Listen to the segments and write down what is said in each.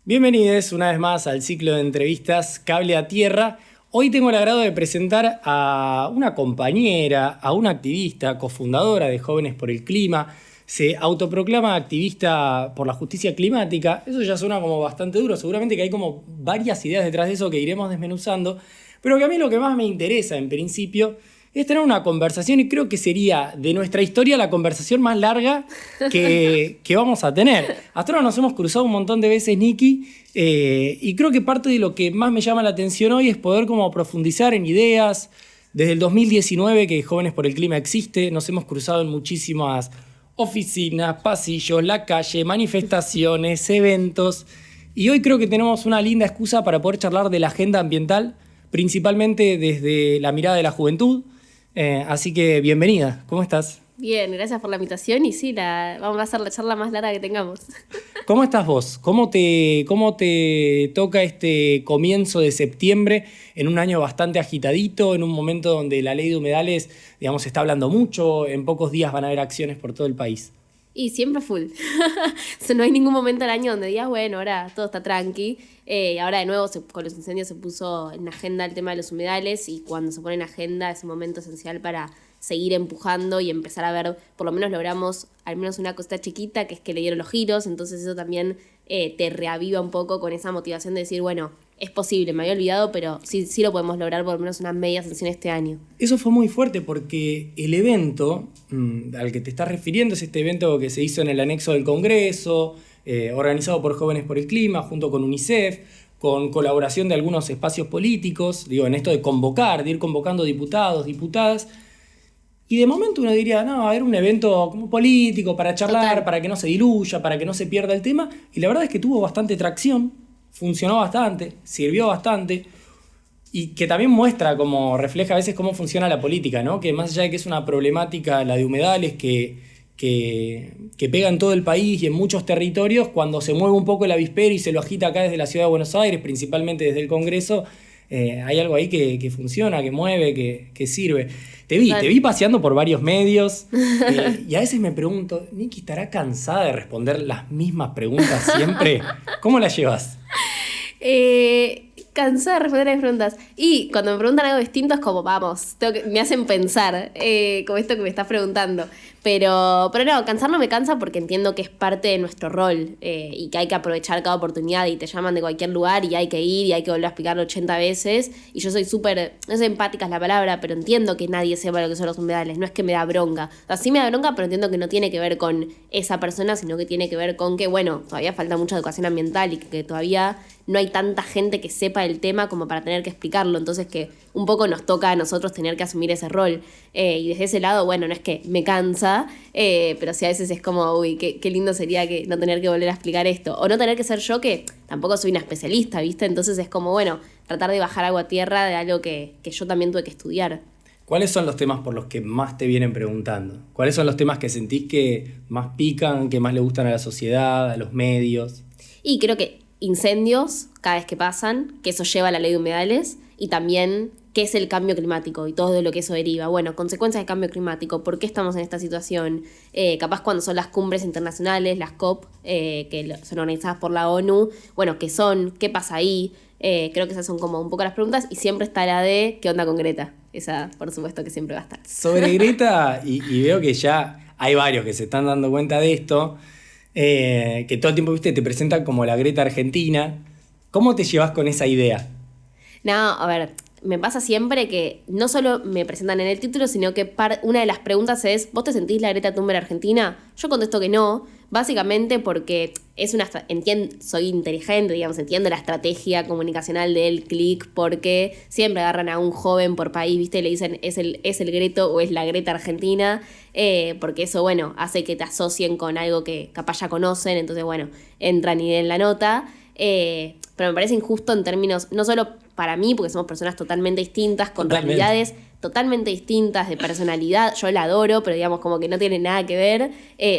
Bienvenidos una vez más al ciclo de entrevistas Cable a Tierra. Hoy tengo el agrado de presentar a una compañera, a una activista, cofundadora de Jóvenes por el Clima. Se autoproclama activista por la justicia climática. Eso ya suena como bastante duro. Seguramente que hay como varias ideas detrás de eso que iremos desmenuzando. Pero que a mí lo que más me interesa en principio es tener una conversación, y creo que sería de nuestra historia la conversación más larga que vamos a tener. Hasta ahora nos hemos cruzado un montón de veces, Nikki, y creo que parte de lo que más me llama la atención hoy es poder como profundizar en ideas. Desde el 2019 que Jóvenes por el Clima existe, nos hemos cruzado en muchísimas oficinas, pasillos, la calle, manifestaciones, eventos, y hoy creo que tenemos una linda excusa para poder charlar de la agenda ambiental, principalmente desde la mirada de la juventud. Así que bienvenida, ¿cómo estás? Bien, gracias por la invitación y sí, vamos a hacer la charla más larga que tengamos. ¿Cómo estás vos? ¿Cómo te toca este comienzo de septiembre en un año bastante agitadito, en un momento donde la ley de humedales, digamos, se está hablando mucho, en pocos días van a haber acciones por todo el país? Y siempre full. No hay ningún momento del año donde digas, bueno, ahora todo está tranqui. Ahora de nuevo con los incendios se puso en agenda el tema de los humedales y cuando se pone en agenda es un momento esencial para seguir empujando y empezar a ver, por lo menos logramos al menos una cosita chiquita, que es que le dieron los giros, entonces eso también te reaviva un poco con esa motivación de decir, bueno, es posible, me había olvidado, pero sí lo podemos lograr por lo menos una media sanción este año. Eso fue muy fuerte porque el evento al que te estás refiriendo es este evento que se hizo en el anexo del Congreso, organizado por Jóvenes por el Clima, junto con UNICEF, con colaboración de algunos espacios políticos, en esto de ir convocando diputados, diputadas. Y de momento uno diría, no, va a haber un evento como político para charlar, total, para que no se diluya, para que no se pierda el tema. Y la verdad es que tuvo bastante tracción, funcionó bastante, sirvió bastante. Y que también muestra, como refleja a veces cómo funciona la política, ¿no? Que más allá de que es una problemática, la de humedales, que pega en todo el país y en muchos territorios, cuando se mueve un poco el avispero y se lo agita acá desde la ciudad de Buenos Aires, principalmente desde el Congreso, hay algo ahí que funciona, que mueve, que sirve. Te vi paseando por varios medios y a veces me pregunto, ¿Nikki estará cansada de responder las mismas preguntas siempre? ¿Cómo la llevas? Cansada de responder las preguntas. Y cuando me preguntan algo distinto es como, vamos, me hacen pensar, como esto que me estás preguntando. Pero no, cansar no me cansa porque entiendo que es parte de nuestro rol y que hay que aprovechar cada oportunidad y te llaman de cualquier lugar y hay que ir y hay que volver a explicarlo 80 veces. Y yo soy súper, no sé, empática es la palabra, pero entiendo que nadie sepa lo que son los humedales. No es que me da bronca. O sea, sí me da bronca, pero entiendo que no tiene que ver con esa persona, sino que tiene que ver con que, bueno, todavía falta mucha educación ambiental y que todavía no hay tanta gente que sepa el tema como para tener que explicarlo. Entonces que un poco nos toca a nosotros tener que asumir ese rol. Y desde ese lado, bueno, no es que me cansa, pero sí a veces es como, uy, qué lindo sería que no tener que volver a explicar esto. O no tener que ser yo, que tampoco soy una especialista, ¿viste? Entonces es como, bueno, tratar de bajar agua a tierra de algo que yo también tuve que estudiar. ¿Cuáles son los temas por los que más te vienen preguntando? ¿Cuáles son los temas que sentís que más pican, que más le gustan a la sociedad, a los medios? Y creo que incendios cada vez que pasan, que eso lleva a la ley de humedales, y también qué es el cambio climático y todo lo que eso deriva. Bueno, consecuencias del cambio climático, ¿por qué estamos en esta situación? Capaz cuando son las cumbres internacionales, las COP, que son organizadas por la ONU, bueno, ¿qué son? ¿Qué pasa ahí? Creo que esas son como un poco las preguntas y siempre está la de ¿qué onda con Greta? Esa, por supuesto, que siempre va a estar. Sobre Greta, y veo que ya hay varios que se están dando cuenta de esto, que todo el tiempo, viste, te presentan como la Greta argentina. ¿Cómo te llevas con esa idea? No, a ver, me pasa siempre que no solo me presentan en el título, sino que una de las preguntas es, ¿vos te sentís la Greta Thunberg argentina? Yo contesto que no, básicamente porque soy inteligente, digamos, entiendo la estrategia comunicacional del click, porque siempre agarran a un joven por país, ¿viste? Y le dicen, es el Greto o es la Greta argentina, porque eso, bueno, hace que te asocien con algo que capaz ya conocen, entonces, bueno, entran y den la nota. Pero me parece injusto en términos, no solo para mí, porque somos personas totalmente distintas, con realidades totalmente distintas de personalidad, yo la adoro, pero digamos como que no tiene nada que ver,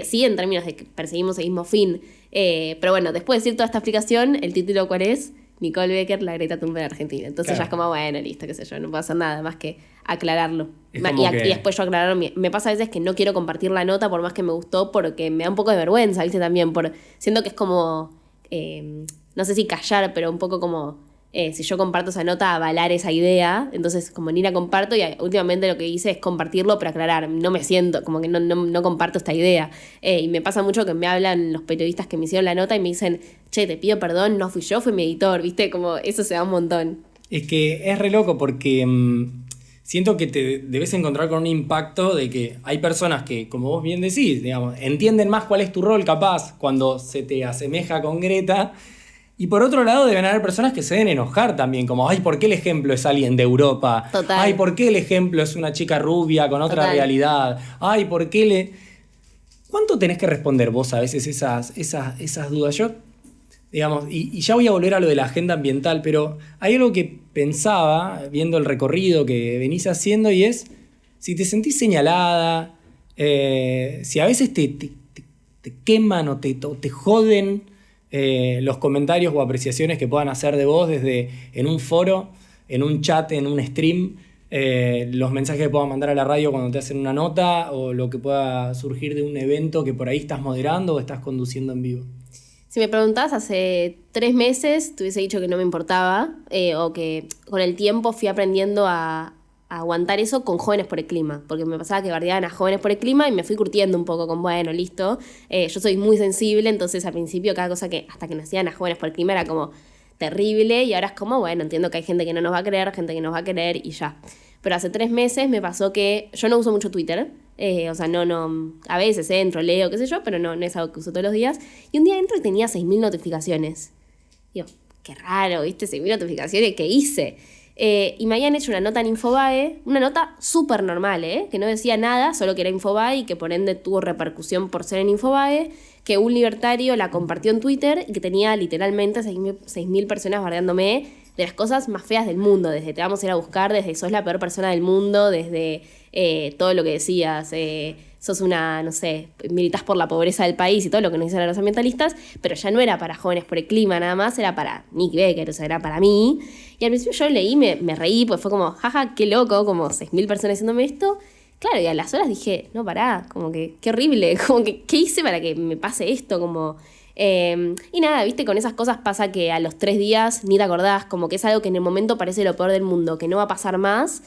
sí en términos de que perseguimos el mismo fin. Pero bueno, después de decir toda esta explicación, ¿el título cuál es? Nicole Becker, la Greta Thunberg argentina. Entonces ya es como, bueno, listo, qué sé yo, no puedo hacer nada más que aclararlo. Y después yo aclararlo. Me pasa a veces que no quiero compartir la nota por más que me gustó, porque me da un poco de vergüenza, ¿viste? También, siento que es como no sé si callar, pero un poco como, si yo comparto esa nota, avalar esa idea. Entonces, como ni la comparto y últimamente lo que hice es compartirlo para aclarar. No me siento, como que no comparto esta idea. Y me pasa mucho que me hablan los periodistas que me hicieron la nota y me dicen, che, te pido perdón, no fui yo, fue mi editor, ¿viste? Como eso se da un montón. Es que es re loco porque siento que te debes encontrar con un impacto de que hay personas que, como vos bien decís, digamos, entienden más cuál es tu rol capaz cuando se te asemeja con Greta. Y por otro lado deben haber personas que se deben enojar también, como, ay, ¿por qué el ejemplo es alguien de Europa? Total. Ay, ¿por qué el ejemplo es una chica rubia con otra Total. realidad? Ay, ¿por qué le...? ¿Cuánto tenés que responder vos a veces esas dudas? Yo, digamos, y ya voy a volver a lo de la agenda ambiental, pero hay algo que pensaba, viendo el recorrido que venís haciendo, y es, si te sentís señalada, si a veces te queman o te joden los comentarios o apreciaciones que puedan hacer de vos desde en un foro, en un chat, en un stream, los mensajes que puedan mandar a la radio cuando te hacen una nota o lo que pueda surgir de un evento que por ahí estás moderando o estás conduciendo en vivo. Si me preguntás hace 3 meses, te hubiese dicho que no me importaba, o que con el tiempo fui aprendiendo a aguantar eso con Jóvenes por el Clima, porque me pasaba que bardeaban a Jóvenes por el Clima y me fui curtiendo un poco con, bueno, listo, yo soy muy sensible, entonces al principio cada cosa que hasta que nos hacían a Jóvenes por el Clima era como terrible y ahora es como, bueno, entiendo que hay gente que no nos va a creer, gente que nos va a querer y ya. Pero hace 3 meses me pasó que yo no uso mucho Twitter, o sea, no, a veces entro, leo, qué sé yo, pero no es algo que uso todos los días. Y un día entro y tenía 6.000 notificaciones. Digo, qué raro, ¿viste? 6.000 notificaciones, ¿qué hice? Y me habían hecho una nota en Infobae, una nota súper normal, que no decía nada, solo que era Infobae y que por ende tuvo repercusión por ser en Infobae, que un libertario la compartió en Twitter y que tenía literalmente 6.000 personas bardeándome de las cosas más feas del mundo, desde te vamos a ir a buscar, desde sos la peor persona del mundo, desde todo lo que decías, sos una, no sé, militás por la pobreza del país y todo lo que nos dicen los ambientalistas, pero ya no era para Jóvenes por el Clima nada más, era para Nick Becker, o sea, era para mí. Y al principio yo leí, me reí, pues fue como, jaja, qué loco, como 6.000 personas haciéndome esto. Claro, y a las horas dije, no, pará, como que qué horrible, como que qué hice para que me pase esto, como... y nada, viste, con esas cosas pasa que a los 3 días ni te acordás, como que es algo que en el momento parece lo peor del mundo, que no va a pasar más,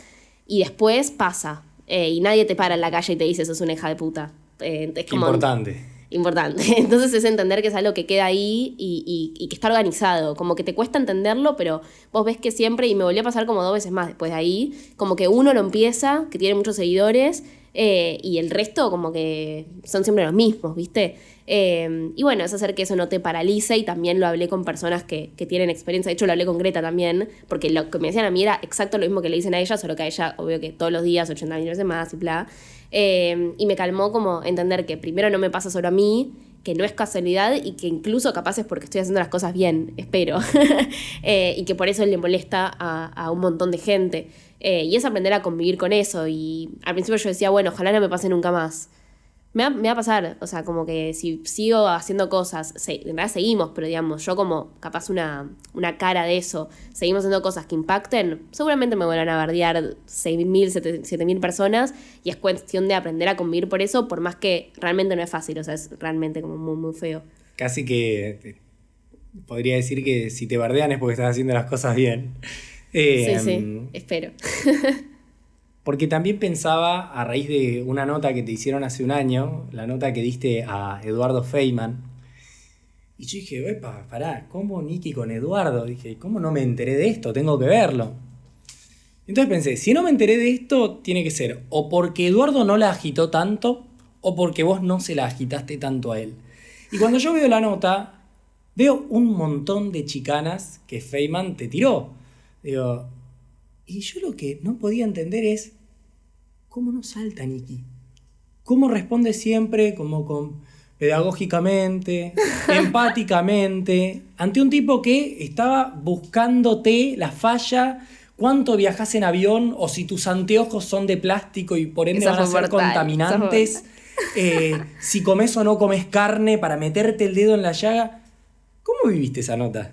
y después pasa. Y nadie te para en la calle y te dice, sos una hija de puta. Es como Importante. Entonces es entender que es algo que queda ahí y que está organizado. Como que te cuesta entenderlo, pero vos ves que siempre, y me volvió a pasar como 2 veces más después de ahí, como que uno lo empieza, que tiene muchos seguidores, y el resto como que son siempre los mismos, ¿viste? Y bueno, es hacer que eso no te paralice, y también lo hablé con personas que tienen experiencia. De hecho, lo hablé con Greta también, porque lo que me decían a mí era exacto lo mismo que le dicen a ella, solo que a ella, obvio que todos los días, 80.000 veces más y bla. Y me calmó como entender que primero no me pasa solo a mí, que no es casualidad y que incluso capaz es porque estoy haciendo las cosas bien, espero. Y que por eso le molesta a un montón de gente. Y es aprender a convivir con eso. Y al principio yo decía, bueno, ojalá no me pase nunca más. Me va a pasar, o sea, como que si sigo haciendo cosas, en realidad seguimos, pero digamos, yo como capaz una cara de eso, seguimos haciendo cosas que impacten, seguramente me vuelvan a bardear 6.000, 7.000 personas, y es cuestión de aprender a convivir por eso, por más que realmente no es fácil, o sea, es realmente como muy, muy feo. Casi que podría decir que si te bardean es porque estás haciendo las cosas bien. Sí, espero. Porque también pensaba, a raíz de una nota que te hicieron hace un año, la nota que diste a Eduardo Feynman, y yo dije, epa, pará, ¿cómo Nicky con Eduardo? Dije, ¿cómo no me enteré de esto? Tengo que verlo. Entonces pensé, si no me enteré de esto, tiene que ser o porque Eduardo no la agitó tanto, o porque vos no se la agitaste tanto a él. Y cuando yo veo la nota, veo un montón de chicanas que Feynman te tiró. Digo... Y yo lo que no podía entender es cómo no salta Nicky. Cómo responde siempre como pedagógicamente, empáticamente, ante un tipo que estaba buscándote la falla, cuánto viajas en avión, o si tus anteojos son de plástico y por ende van a ser contaminantes, si comes o no comes carne para meterte el dedo en la llaga. ¿Cómo viviste esa nota?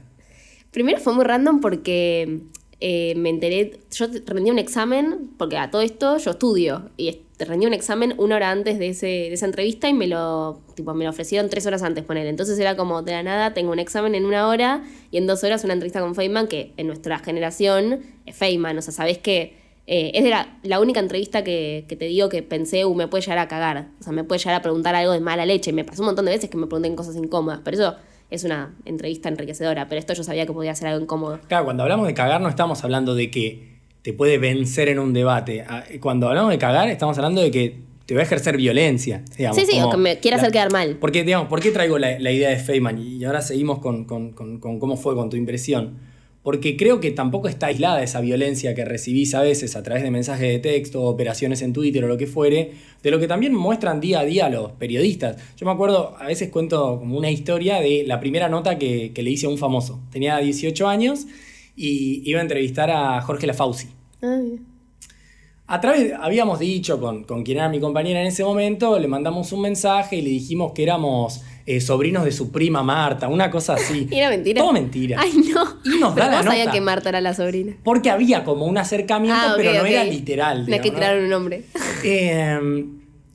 Primero fue muy random porque... me enteré, yo rendí un examen, porque a todo esto yo estudio, y rendí un examen 1 hora antes de esa entrevista y me lo ofrecieron 3 horas antes, ponele. Entonces era como, de la nada, tengo un examen en 1 hora y en 2 horas una entrevista con Feynman, que en nuestra generación es Feynman, o sea, sabés que es de la única entrevista que te digo que pensé, me puede llegar a cagar, o sea, me puede llegar a preguntar algo de mala leche. Me pasó un montón de veces que me pregunten cosas incómodas, pero eso es una entrevista enriquecedora, pero esto yo sabía que podía ser algo incómodo. Claro, cuando hablamos de cagar no estamos hablando de que te puede vencer en un debate. Cuando hablamos de cagar estamos hablando de que te va a ejercer violencia, digamos. Sí, o que me quiera hacer quedar mal. Porque, digamos, ¿por qué traigo la idea de Feynman? Y ahora seguimos con cómo fue con tu impresión. Porque creo que tampoco está aislada esa violencia que recibís a veces a través de mensajes de texto, operaciones en Twitter o lo que fuere, de lo que también muestran día a día los periodistas. Yo me acuerdo, a veces cuento como una historia de la primera nota que le hice a un famoso. Tenía 18 años y iba a entrevistar a Jorge Lafauci. Habíamos dicho con quien era mi compañera en ese momento, le mandamos un mensaje y le dijimos que éramos sobrinos de su prima Marta, una cosa así. ¿Y era mentira? Todo mentira. Ay, no. Y nos da la nota. Sabían que Marta era la sobrina. Porque había como un acercamiento, okay, pero no era literal. No es que tiraron un nombre.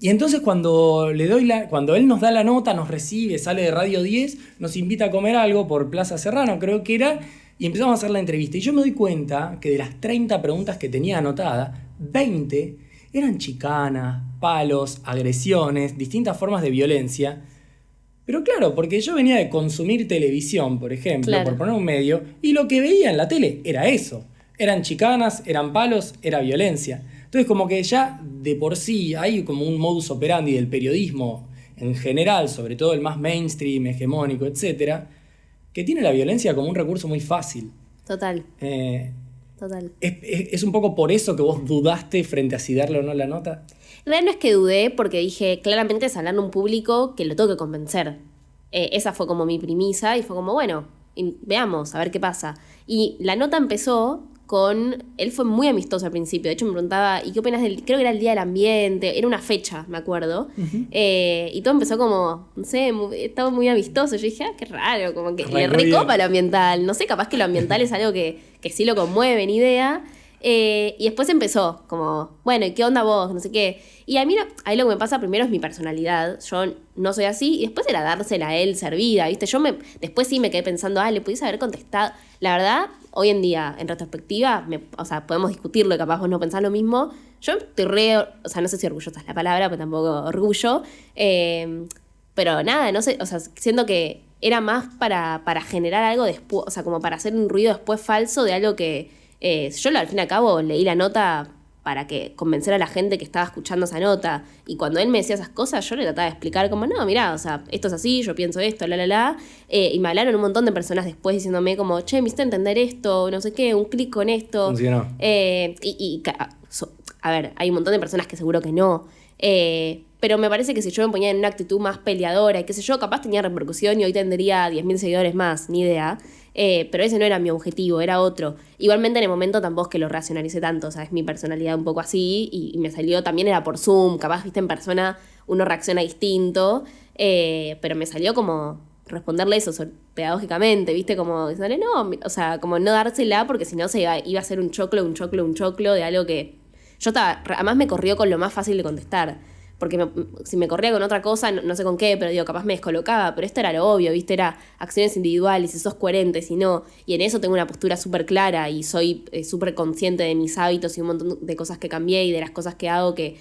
Y entonces cuando él nos da la nota, nos recibe, sale de Radio 10, nos invita a comer algo por Plaza Serrano, creo que era, y empezamos a hacer la entrevista. Y yo me doy cuenta que de las 30 preguntas que tenía anotadas, 20 eran chicanas, palos, agresiones, distintas formas de violencia. Pero claro, porque yo venía de consumir televisión, por ejemplo, claro, por poner un medio, y lo que veía en la tele era eso. Eran chicanas, eran palos, era violencia. Entonces como que ya de por sí hay como un modus operandi del periodismo en general, sobre todo el más mainstream, hegemónico, etcétera, que tiene la violencia como un recurso muy fácil. Total. Total. ¿Es un poco por eso que vos dudaste frente a si darle o no la nota? En realidad no es que dudé, porque dije, claramente es hablar a un público que lo tengo que convencer. Esa fue como mi premisa y fue como, bueno, veamos, a ver qué pasa. Y la nota empezó él fue muy amistoso al principio, de hecho me preguntaba, ¿y qué opinas creo que era el Día del Ambiente, era una fecha, me acuerdo, y todo empezó como, no sé, estaba muy amistoso, yo dije, qué raro, como que le recopa lo ambiental, no sé, capaz que lo ambiental es algo que sí lo conmueve, ni idea. Y después empezó como, bueno, ¿y qué onda vos? No sé qué. Y a mí ahí lo que me pasa primero es mi personalidad. Yo no soy así. Y después era dársela a él servida, ¿viste? Después sí me quedé pensando, le pudiese haber contestado. La verdad, hoy en día, en retrospectiva, o sea, podemos discutirlo y capaz vos no pensás lo mismo. Yo estoy o sea, no sé si orgullosa es la palabra, pero tampoco orgullo. Pero nada, no sé, o sea, siento que era más para generar algo después, o sea, como para hacer un ruido después falso de algo que... yo al fin y al cabo leí la nota para convencer a la gente que estaba escuchando esa nota, y cuando él me decía esas cosas yo le trataba de explicar como, no, mirá, o sea, esto es así, yo pienso esto, y me hablaron un montón de personas después diciéndome como, che, me hiciste entender esto, no sé qué, un clic con esto. Funcionó. A ver, hay un montón de personas que seguro que no, pero me parece que si yo me ponía en una actitud más peleadora y qué sé yo, capaz tenía repercusión y hoy tendría 10.000 seguidores más, ni idea. Pero ese no era mi objetivo, era otro. Igualmente en el momento tampoco es que lo racionalicé tanto, o sea, es mi personalidad un poco así y me salió, también era por Zoom, capaz, viste, en persona uno reacciona distinto, pero me salió como responderle eso pedagógicamente, viste, como decirle no, o sea, como no dársela porque si no iba a ser un choclo de algo que yo además me corrió con lo más fácil de contestar. Porque si me corría con otra cosa, no sé con qué, pero digo, capaz me descolocaba, pero esto era lo obvio, ¿viste? Era acciones individuales, si sos coherente, si no. Y en eso tengo una postura súper clara y soy súper consciente de mis hábitos y un montón de cosas que cambié y de las cosas que hago que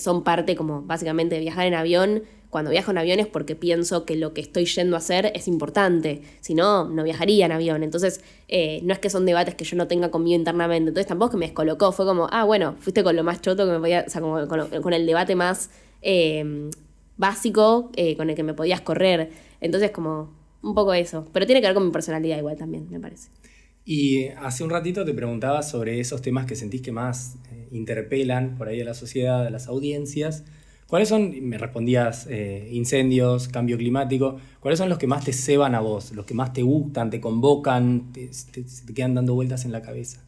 son parte, como básicamente, de viajar en avión. Cuando viajo en avión es porque pienso que lo que estoy yendo a hacer es importante. Si no, no viajaría en avión. Entonces, no es que son debates que yo no tenga conmigo internamente. Entonces tampoco es que me descolocó. Fue como, bueno, fuiste con lo más choto que me podía... O sea, como con el debate más básico con el que me podías correr. Entonces, como un poco eso. Pero tiene que ver con mi personalidad igual también, me parece. Y hace un ratito te preguntaba sobre esos temas que sentís que más interpelan por ahí a la sociedad, a las audiencias. ¿Cuáles son, me respondías, incendios, cambio climático, cuáles son los que más te ceban a vos, los que más te gustan, te convocan, te quedan dando vueltas en la cabeza?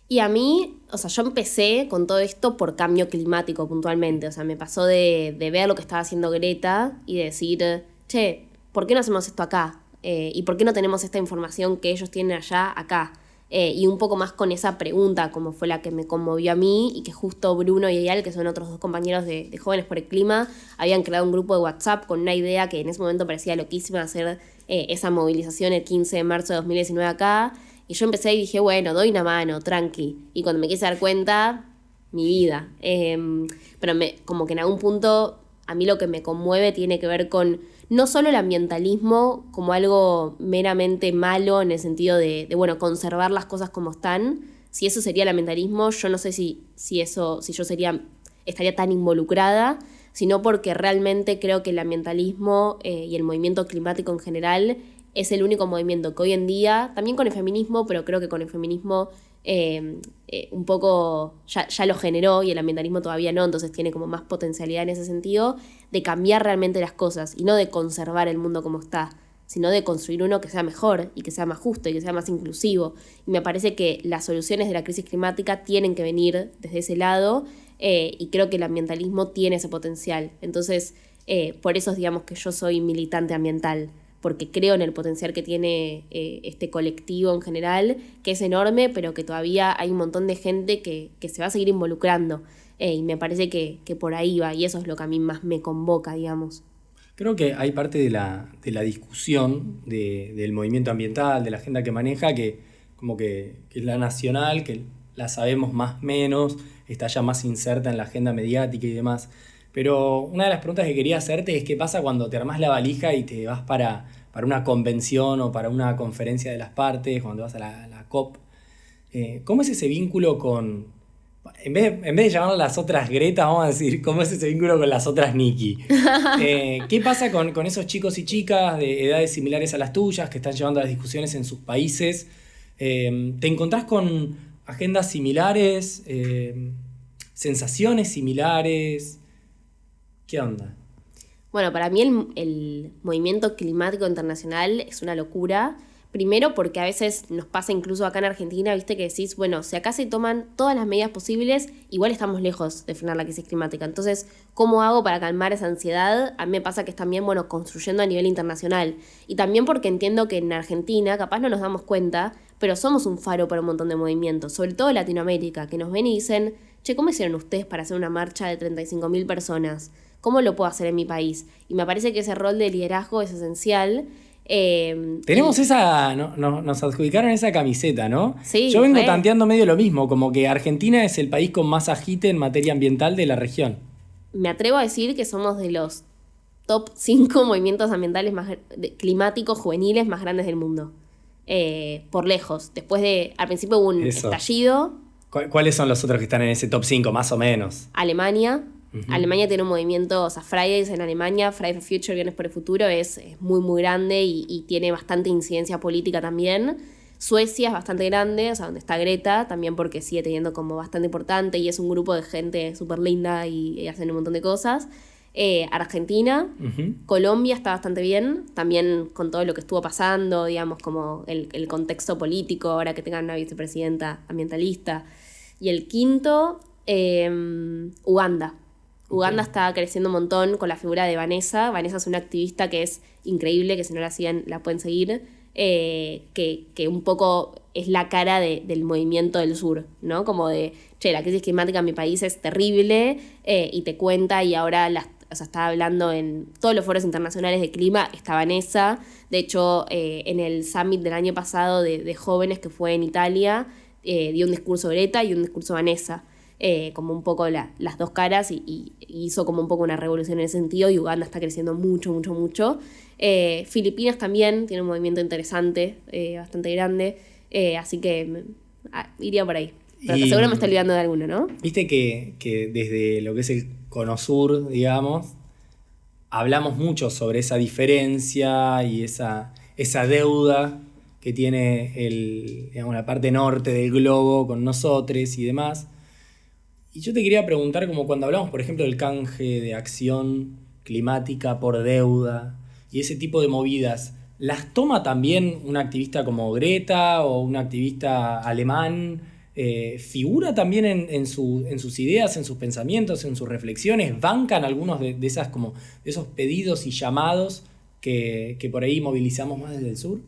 Y a mí, o sea, yo empecé con todo esto por cambio climático puntualmente, o sea, me pasó de ver lo que estaba haciendo Greta y de decir, che, ¿por qué no hacemos esto acá? ¿Y por qué no tenemos esta información que ellos tienen allá, acá? y un poco más con esa pregunta, como fue la que me conmovió a mí, y que justo Bruno y Eyal, que son otros 2 compañeros de Jóvenes por el Clima, habían creado un grupo de WhatsApp con una idea que en ese momento parecía loquísima, hacer esa movilización el 15 de marzo de 2019 acá, y yo empecé y dije, bueno, doy una mano, tranqui, y cuando me quise dar cuenta, mi vida. Pero como que en algún punto a mí lo que me conmueve tiene que ver con no solo el ambientalismo como algo meramente malo en el sentido de bueno, conservar las cosas como están. Si eso sería el ambientalismo, yo no sé si yo estaría tan involucrada, sino porque realmente creo que el ambientalismo y el movimiento climático en general es el único movimiento que hoy en día, también con el feminismo, pero creo que con el feminismo un poco ya lo generó y el ambientalismo todavía no, entonces tiene como más potencialidad en ese sentido de cambiar realmente las cosas y no de conservar el mundo como está, sino de construir uno que sea mejor y que sea más justo y que sea más inclusivo. Y me parece que las soluciones de la crisis climática tienen que venir desde ese lado y creo que el ambientalismo tiene ese potencial. Entonces, por eso digamos que yo soy militante ambiental, porque creo en el potencial que tiene este colectivo en general, que es enorme, pero que todavía hay un montón de gente que se va a seguir involucrando. Y me parece que por ahí va, y eso es lo que a mí más me convoca, digamos. Creo que hay parte de la discusión del movimiento ambiental, de la agenda que maneja, que como que es la nacional, que la sabemos más o menos, está ya más inserta en la agenda mediática y demás. Pero una de las preguntas que quería hacerte es qué pasa cuando te armás la valija y te vas para una convención o para una conferencia de las partes, cuando vas a la COP. ¿Cómo es ese vínculo con... En vez de llamar las otras Greta, vamos a decir, ¿cómo es ese vínculo con las otras Nikki? ¿Qué pasa con esos chicos y chicas de edades similares a las tuyas que están llevando las discusiones en sus países? ¿Te encontrás con agendas similares? ¿Sensaciones similares? ¿Qué onda? Bueno, para mí el movimiento climático internacional es una locura. Primero porque a veces nos pasa incluso acá en Argentina, viste que decís, bueno, si acá se toman todas las medidas posibles, igual estamos lejos de frenar la crisis climática. Entonces, ¿cómo hago para calmar esa ansiedad? A mí me pasa que es también, bueno, construyendo a nivel internacional. Y también porque entiendo que en Argentina, capaz no nos damos cuenta, pero somos un faro para un montón de movimientos, sobre todo en Latinoamérica, que nos ven y dicen, che, ¿cómo hicieron ustedes para hacer una marcha de 35.000 personas? ¿Cómo lo puedo hacer en mi país? Y me parece que ese rol de liderazgo es esencial. Tenemos esa, nos adjudicaron esa camiseta, ¿no? Sí, yo vengo tanteando medio lo mismo, como que Argentina es el país con más agite en materia ambiental de la región. Me atrevo a decir que somos de los top 5 movimientos ambientales climáticos juveniles más grandes del mundo. Por lejos. Después al principio hubo un estallido. ¿Cuáles son los otros que están en ese top 5, más o menos? Alemania. Alemania tiene un movimiento, o sea, Fridays en Alemania, Fridays for Future, Viernes por el Futuro, es muy, muy grande y tiene bastante incidencia política también. Suecia es bastante grande, o sea, donde está Greta, también porque sigue teniendo como bastante importante y es un grupo de gente súper linda y hacen un montón de cosas. Argentina, Colombia está bastante bien, también con todo lo que estuvo pasando, digamos, como el contexto político, ahora que tengan una vicepresidenta ambientalista. Y el quinto, Uganda. Uganda está creciendo un montón con la figura de Vanessa. Vanessa es una activista que es increíble, que si no la siguen la pueden seguir, que un poco es la cara del movimiento del sur, ¿no? Como de, che, la crisis climática en mi país es terrible, y te cuenta, y ahora está hablando en todos los foros internacionales de clima, está Vanessa. De hecho, en el summit del año pasado de jóvenes que fue en Italia, dio un discurso Greta y un discurso Vanessa. Como un poco las dos caras y hizo como un poco una revolución en ese sentido, y Uganda está creciendo mucho, mucho, mucho. Filipinas también tiene un movimiento interesante, bastante grande, así que iría por ahí. Pero te aseguro me estoy olvidando de alguno, ¿no? Viste que desde lo que es el Cono Sur, digamos, hablamos mucho sobre esa diferencia y esa deuda que tiene la parte norte del globo con nosotros y demás. Y yo te quería preguntar, como cuando hablamos, por ejemplo, del canje de acción climática por deuda y ese tipo de movidas, ¿las toma también una activista como Greta o un activista alemán? ¿Figura también en sus ideas, en sus pensamientos, en sus reflexiones? ¿Bancan algunos de esos pedidos y llamados que por ahí movilizamos más desde el sur?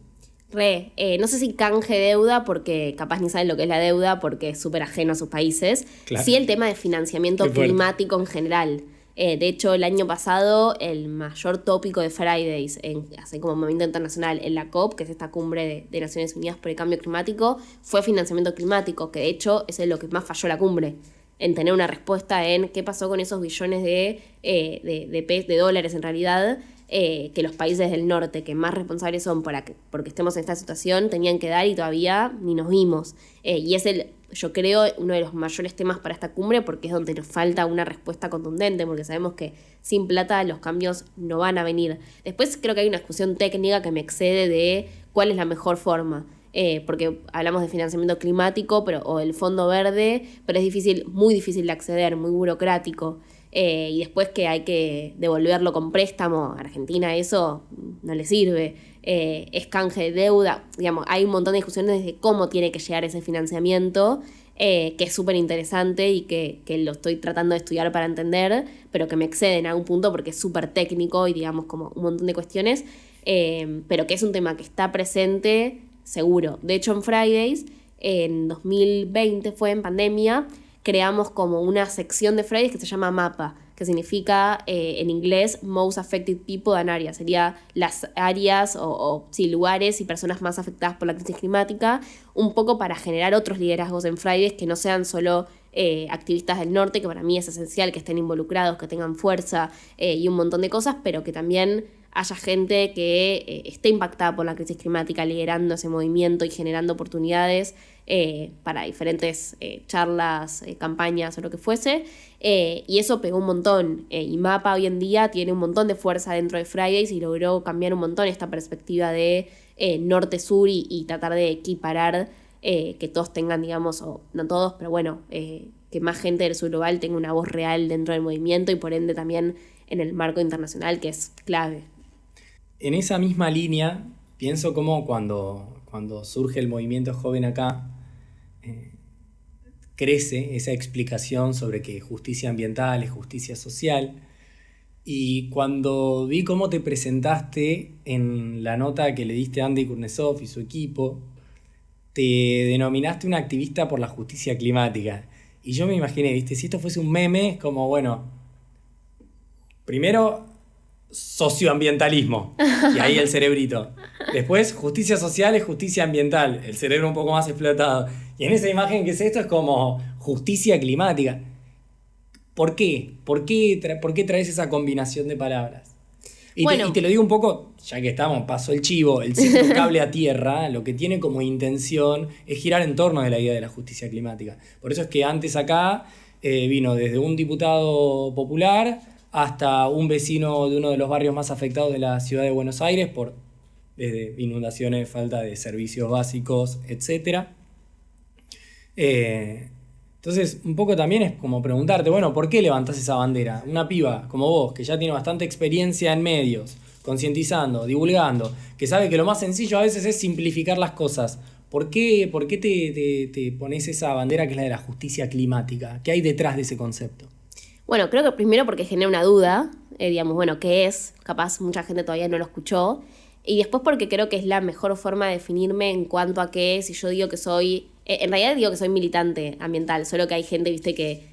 No sé si canje deuda, porque capaz ni saben lo que es la deuda, porque es súper ajeno a sus países. Claro. Sí el tema de financiamiento Qué fuerte. climático en general. De hecho, el año pasado, el mayor tópico de Fridays, así como movimiento internacional, en la COP, que es esta cumbre de Naciones Unidas por el Cambio Climático, fue financiamiento climático, que de hecho es lo que más falló la cumbre, en tener una respuesta en qué pasó con esos billones de dólares en realidad, que los países del norte, que más responsables son porque estemos en esta situación, tenían que dar y todavía ni nos vimos. Y es yo creo, uno de los mayores temas para esta cumbre, porque es donde nos falta una respuesta contundente, porque sabemos que sin plata los cambios no van a venir. Después creo que hay una discusión técnica que me excede de cuál es la mejor forma. Porque hablamos de financiamiento climático o el Fondo Verde, pero es difícil, muy difícil de acceder, muy burocrático. Y después que hay que devolverlo con préstamo a Argentina, eso no le sirve. Es canje de deuda. Digamos, hay un montón de discusiones de cómo tiene que llegar ese financiamiento, que es súper interesante y que lo estoy tratando de estudiar para entender, pero que me exceden a un punto porque es súper técnico y digamos como un montón de cuestiones, pero que es un tema que está presente seguro. De hecho, en Fridays, en 2020 fue en pandemia, creamos como una sección de Fridays que se llama MAPA, que significa en inglés Most Affected People and Areas. Sería las áreas sí, lugares y personas más afectadas por la crisis climática, un poco para generar otros liderazgos en Fridays que no sean solo activistas del norte, que para mí es esencial que estén involucrados, que tengan fuerza y un montón de cosas, pero que también haya gente que esté impactada por la crisis climática, liderando ese movimiento y generando oportunidades para diferentes charlas, campañas o lo que fuese. Y eso pegó un montón. Y MAPA hoy en día tiene un montón de fuerza dentro de Fridays y logró cambiar un montón esta perspectiva de norte-sur y tratar de equiparar que todos tengan, digamos, o no todos, pero bueno, que más gente del sur global tenga una voz real dentro del movimiento y por ende también en el marco internacional, que es clave. En esa misma línea, pienso como cuando surge el movimiento joven acá, crece esa explicación sobre que justicia ambiental es justicia social. Y cuando vi cómo te presentaste en la nota que le diste a Andy Kurnesov y su equipo, te denominaste una activista por la justicia climática. Y yo me imaginé, ¿viste? Si esto fuese un meme, es como, bueno, primero socioambientalismo, y ahí el cerebrito. Después, justicia social es justicia ambiental, el cerebro un poco más explotado. Y en esa imagen que es esto, es como justicia climática. ¿Por qué? ¿Por qué traes esa combinación de palabras? Y te lo digo un poco, ya que estamos, pasó el chivo, el cierto cable a tierra, lo que tiene como intención es girar en torno de la idea de la justicia climática. Por eso es que antes acá vino desde un diputado popular hasta un vecino de uno de los barrios más afectados de la ciudad de Buenos Aires por desde inundaciones, falta de servicios básicos, etc. Entonces, un poco también es como preguntarte, bueno, ¿por qué levantás esa bandera? Una piba como vos, que ya tiene bastante experiencia en medios, concientizando, divulgando, que sabe que lo más sencillo a veces es simplificar las cosas. ¿Por qué te pones esa bandera que es la de la justicia climática? ¿Qué hay detrás de ese concepto? Bueno, creo que primero porque genera una duda, digamos, bueno, ¿qué es? Capaz mucha gente todavía no lo escuchó. Y después porque creo que es la mejor forma de definirme en cuanto a que si yo digo que soy... en realidad digo que soy militante ambiental, solo que hay gente, viste, que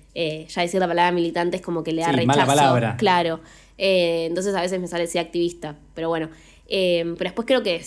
ya decir la palabra militante es como que le da rechazo. Mala palabra. Claro. Entonces a veces me sale decir activista, pero bueno. Pero después creo que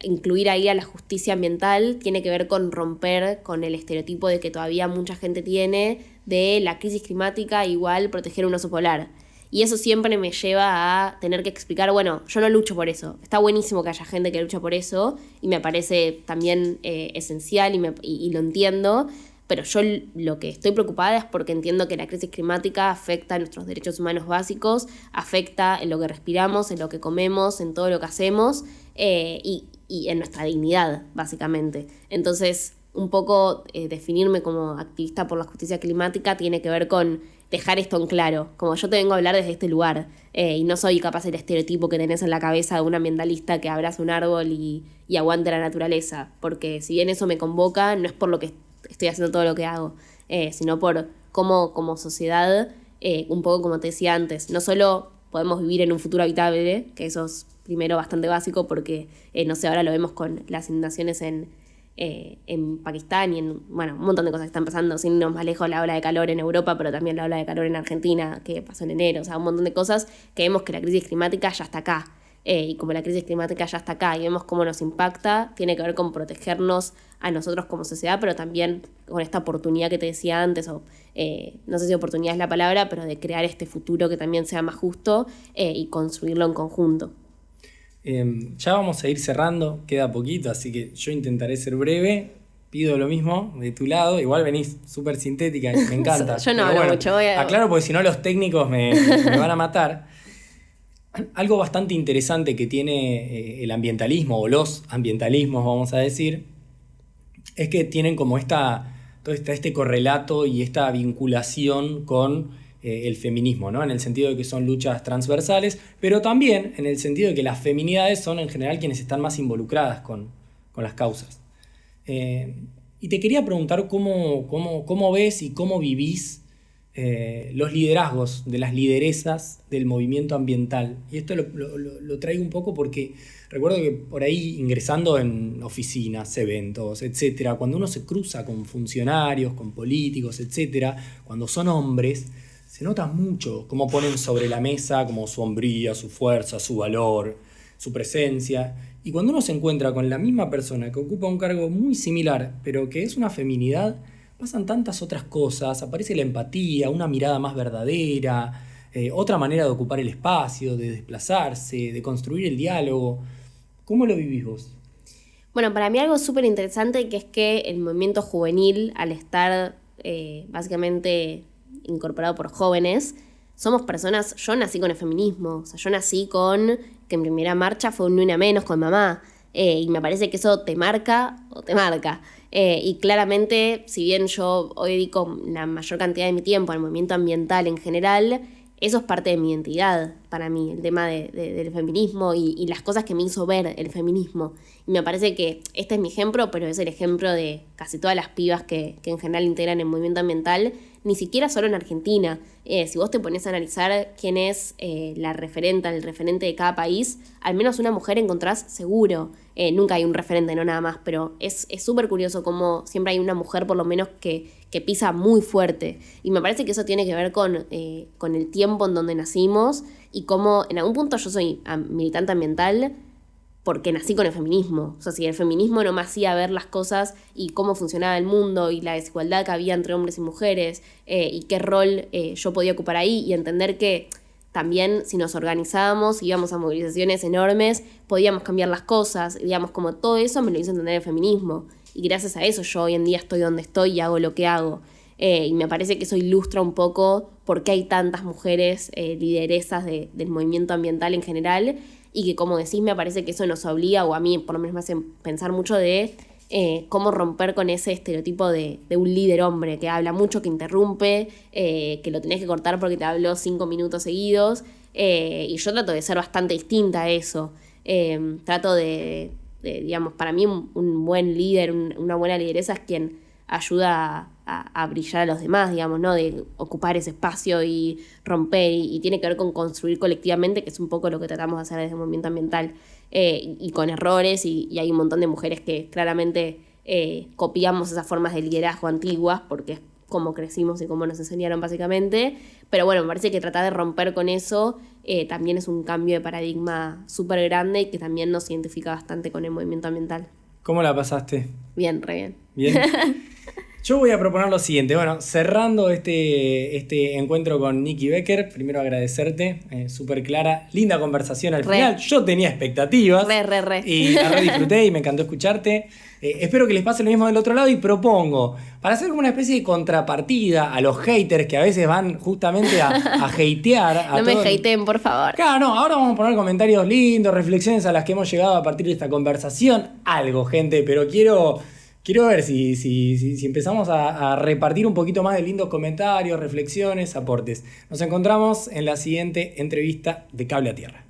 incluir ahí a la justicia ambiental tiene que ver con romper con el estereotipo de que todavía mucha gente tiene de la crisis climática igual proteger un oso polar. Y eso siempre me lleva a tener que explicar, bueno, yo no lucho por eso. Está buenísimo que haya gente que lucha por eso y me parece también esencial y lo entiendo, pero yo lo que estoy preocupada es porque entiendo que la crisis climática afecta a nuestros derechos humanos básicos, afecta en lo que respiramos, en lo que comemos, en todo lo que hacemos y en nuestra dignidad, básicamente. Entonces, un poco definirme como activista por la justicia climática tiene que ver con dejar esto en claro, como yo te vengo a hablar desde este lugar y no soy capaz del estereotipo que tenés en la cabeza de un ambientalista que abraza un árbol y aguante la naturaleza, porque si bien eso me convoca, no es por lo que estoy haciendo todo lo que hago, sino por cómo como sociedad, un poco como te decía antes, no solo podemos vivir en un futuro habitable, que eso es primero bastante básico porque, no sé, ahora lo vemos con las inundaciones en Pakistán y un montón de cosas que están pasando, sin irnos más lejos, la ola de calor en Europa, pero también la ola de calor en Argentina, que pasó en enero, o sea, un montón de cosas que vemos que la crisis climática ya está acá. Y como la crisis climática ya está acá y vemos cómo nos impacta, tiene que ver con protegernos a nosotros como sociedad, pero también con esta oportunidad que te decía antes, o no sé si oportunidad es la palabra, pero de crear este futuro que también sea más justo y construirlo en conjunto. Ya vamos a ir cerrando, queda poquito, así que yo intentaré ser breve. Pido lo mismo de tu lado, igual venís súper sintética, me encanta. Yo no hablo mucho. Aclaro porque si no los técnicos me van a matar. Algo bastante interesante que tiene el ambientalismo, o los ambientalismos, vamos a decir, es que tienen como este correlato y esta vinculación con el feminismo, ¿no? En el sentido de que son luchas transversales, pero también en el sentido de que las feminidades son en general quienes están más involucradas con las causas. Y te quería preguntar cómo ves y cómo vivís los liderazgos de las lideresas del movimiento ambiental. Y esto lo traigo un poco porque recuerdo que por ahí ingresando en oficinas, eventos, etcétera, cuando uno se cruza con funcionarios, con políticos, etcétera, cuando son hombres, se nota mucho cómo ponen sobre la mesa como su hombría, su fuerza, su valor, su presencia. Y cuando uno se encuentra con la misma persona que ocupa un cargo muy similar, pero que es una feminidad, pasan tantas otras cosas, aparece la empatía, una mirada más verdadera, otra manera de ocupar el espacio, de desplazarse, de construir el diálogo. ¿Cómo lo vivís vos? Bueno, para mí algo súper interesante que es que el movimiento juvenil, al estar básicamente incorporado por jóvenes, somos personas, yo nací con el feminismo, o sea, yo nací con que en primera marcha fue un ni una menos con mamá, y me parece que eso te marca o te marca. Y claramente, si bien yo hoy dedico la mayor cantidad de mi tiempo al movimiento ambiental en general, eso es parte de mi identidad para mí, el tema del feminismo y las cosas que me hizo ver el feminismo. Y me parece que este es mi ejemplo, pero es el ejemplo de casi todas las pibas que en general integran el movimiento ambiental, ni siquiera solo en Argentina. Si vos te pones a analizar quién es la referente, el referente de cada país, al menos una mujer encontrás seguro. Nunca hay un referente, no nada más, pero es súper curioso cómo siempre hay una mujer por lo menos que pisa muy fuerte. Y me parece que eso tiene que ver con el tiempo en donde nacimos y cómo en algún punto yo soy militante ambiental porque nací con el feminismo. O sea, si el feminismo no me hacía ver las cosas y cómo funcionaba el mundo y la desigualdad que había entre hombres y mujeres y qué rol yo podía ocupar ahí y entender que también si nos organizábamos, íbamos a movilizaciones enormes, podíamos cambiar las cosas, digamos, como todo eso me lo hizo entender el feminismo. Y gracias a eso yo hoy en día estoy donde estoy y hago lo que hago. Y me parece que eso ilustra un poco por qué hay tantas mujeres lideresas del movimiento ambiental en general y que, como decís, me parece que eso nos obliga, o a mí por lo menos me hace pensar mucho de cómo romper con ese estereotipo de un líder hombre que habla mucho, que interrumpe, que lo tenés que cortar porque te habló 5 minutos seguidos. Y yo trato de ser bastante distinta a eso. Trato de digamos, para mí un buen líder, una buena lideresa es quien ayuda a brillar a los demás, digamos, ¿no? De ocupar ese espacio y romper, y tiene que ver con construir colectivamente, que es un poco lo que tratamos de hacer desde el movimiento ambiental, y con errores, y hay un montón de mujeres que claramente copiamos esas formas de liderazgo antiguas, porque es como crecimos y cómo nos enseñaron básicamente, pero bueno, me parece que tratar de romper con eso también es un cambio de paradigma súper grande y que también nos identifica bastante con el movimiento ambiental. ¿Cómo la pasaste? Bien, re bien. Bien. Yo voy a proponer lo siguiente. Bueno, cerrando este encuentro con Nikki Becker, primero agradecerte, súper clara, linda conversación al final. Yo tenía expectativas. Y la re disfruté y me encantó escucharte. Espero que les pase lo mismo del otro lado y propongo, para hacer como una especie de contrapartida a los haters que a veces van justamente a hatear. No me hateen, por favor. Claro, no, ahora vamos a poner comentarios lindos, reflexiones a las que hemos llegado a partir de esta conversación. Algo, gente, pero quiero ver si empezamos a repartir un poquito más de lindos comentarios, reflexiones, aportes. Nos encontramos en la siguiente entrevista de Cable a Tierra.